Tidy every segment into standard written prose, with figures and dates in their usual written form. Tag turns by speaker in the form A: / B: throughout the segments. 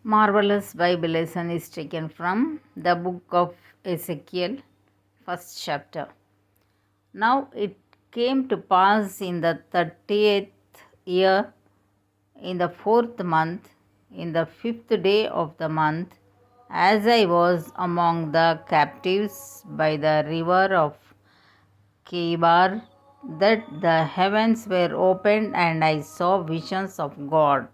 A: Marvelous Bible lesson is taken from the book of Ezekiel, first chapter. Now it came to pass in the 30th year, in the 4th month, in the 5th day of the month, as I was among the captives by the river of Kebar, that the heavens were opened and I saw visions of God.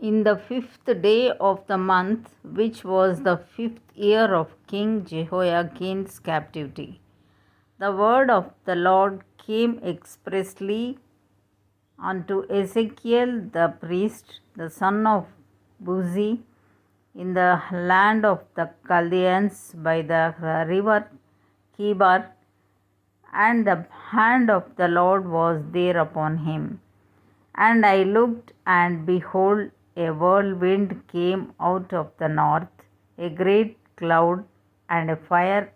A: In the 5th day of the month, which was the 5th year of King Jehoiakim's captivity, the word of the Lord came expressly unto Ezekiel the priest, the son of Buzi, in the land of the Chaldeans by the river Kebar, and the hand of the Lord was there upon him. And I looked, and behold, a whirlwind came out of the north, a great cloud, and a fire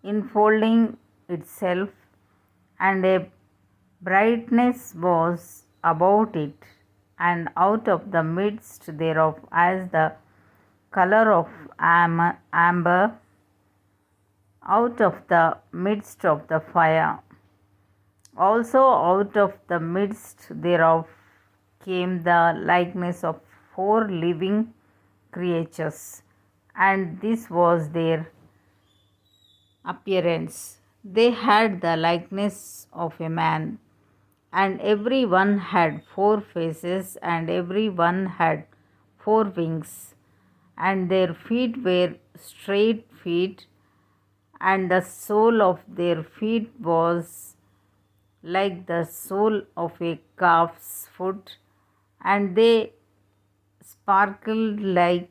A: enfolding itself, and a brightness was about it, and out of the midst thereof, as the color of amber, out of the midst of the fire. Also out of the midst thereof came the likeness of 4 living creatures, and this was their appearance. They had the likeness of a man, and every one had 4 faces, and every one had 4 wings, and their feet were straight feet, and the sole of their feet was like the sole of a calf's foot, and they sparkled like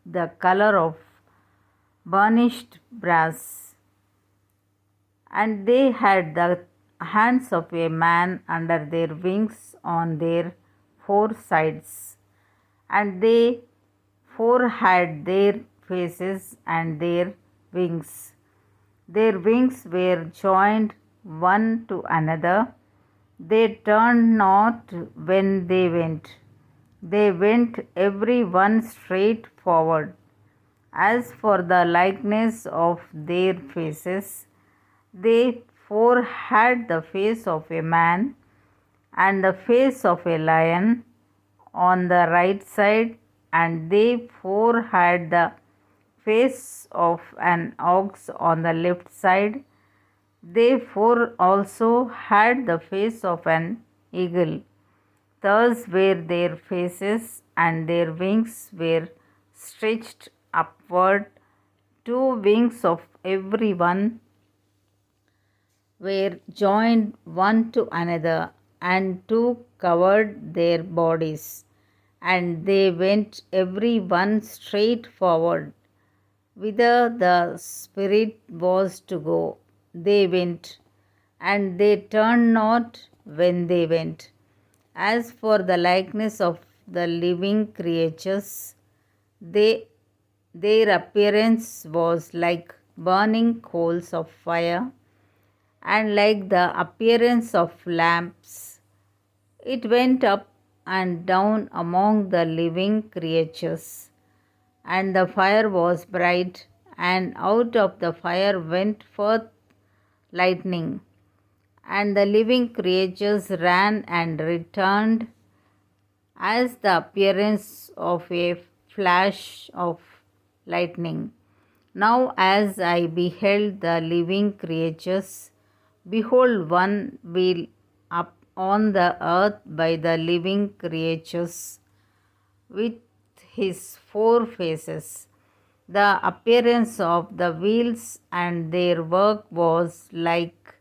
A: the color of burnished brass. And they had the hands of a man under their wings on their 4 sides, and they 4 had their faces and their wings. Their wings were joined one to another. They turned not when they went. They went every one straight forward. As for the likeness of their faces, they 4 had the face of a man, and the face of a lion on the right side, and they 4 had the face of an ox on the left side. They 4 also had the face of an eagle. Thus were their faces, and their wings were stretched upward. 2 wings of every one were joined one to another, and 2 covered their bodies, and they went every one straight forward. Whither the Spirit was to go, they went, and they turned not when they went. As for the likeness of the living creatures, their appearance was like burning coals of fire, and like the appearance of lamps. It went up and down among the living creatures, and the fire was bright, and out of the fire went forth lightning, and the living creatures ran and returned as the appearance of a flash of lightning. Now, as I beheld the living creatures, behold, one wheel up on the earth by the living creatures, with his 4 faces. The appearance of the wheels and their work was like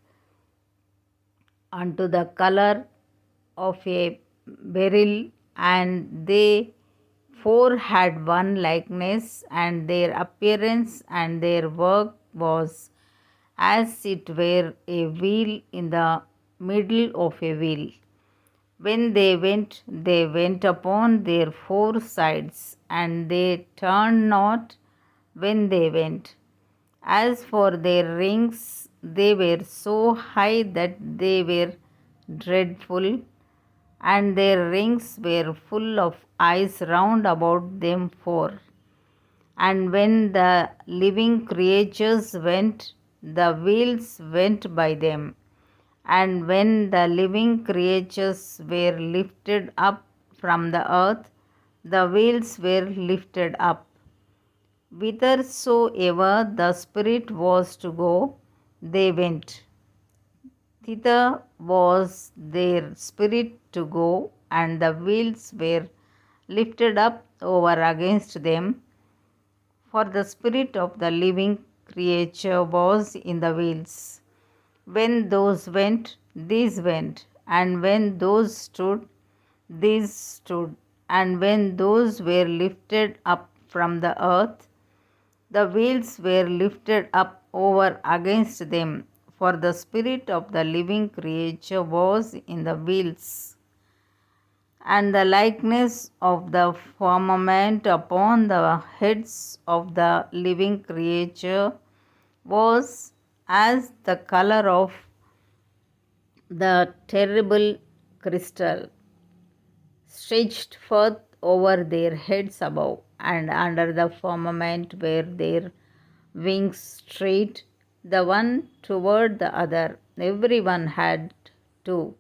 A: unto the color of a beryl, and they 4 had one likeness, and their appearance and their work was as it were a wheel in the middle of a wheel. When they went upon their 4 sides, and they turned not when they went. As for their rings, they were so high that they were dreadful, and their rings were full of eyes round about them four. And when the living creatures went, the wheels went by them. And when the living creatures were lifted up from the earth, the wheels were lifted up. Whithersoever the Spirit was to go, they went. Thither was their spirit to go, and the wheels were lifted up over against them, for the spirit of the living creature was in the wheels. When those went, these went, and when those stood, these stood, and when those were lifted up from the earth, the wheels were lifted up over against them, for the spirit of the living creature was in the wheels. And the likeness of the firmament upon the heads of the living creature was as the color of the terrible crystal, stretched forth over their heads above, and under the firmament were their wings straight, the one toward the other. Every one had two,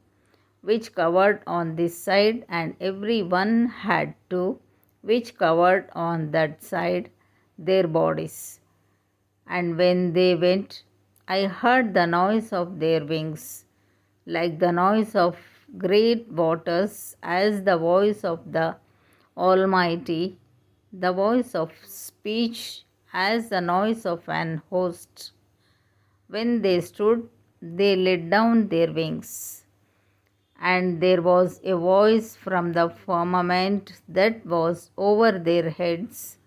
A: which covered on this side, and every one had two, which covered on that side, their bodies. And when they went, I heard the noise of their wings, like the noise of great waters, as the voice of the Almighty, the voice of speech, as the noise of an host. When they stood, they let down their wings. And there was a voice from the firmament that was over their heads,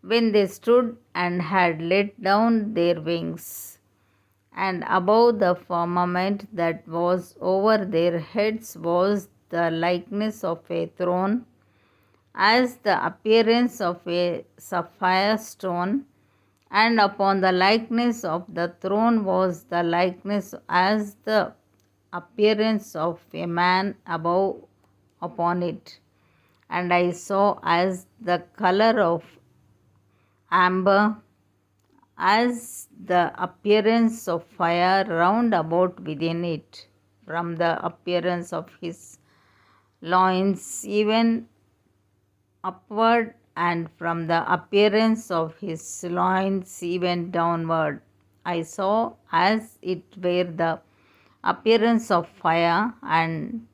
A: when they stood and had let down their wings. And above the firmament that was over their heads was the likeness of a throne, as the appearance of a sapphire stone, and upon the likeness of the throne was the likeness as the appearance of a man above upon it. And I saw as the color of amber, as the appearance of fire round about within it, from the appearance of his loins even upward, and from the appearance of his loins even downward. I saw as it were the appearance of fire, and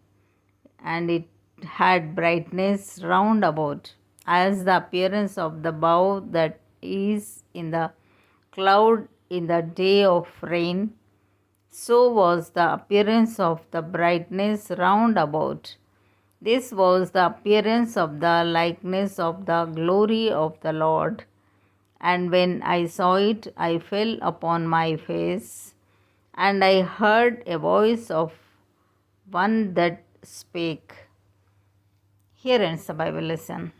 A: it had brightness round about, as the appearance of the bow that is in the cloud in the day of rain. So was the appearance of the brightness round about. This was the appearance of the likeness of the glory of the Lord. And when I saw it, I fell upon my face, and I heard a voice of one that spake. Here ends the Bible lesson.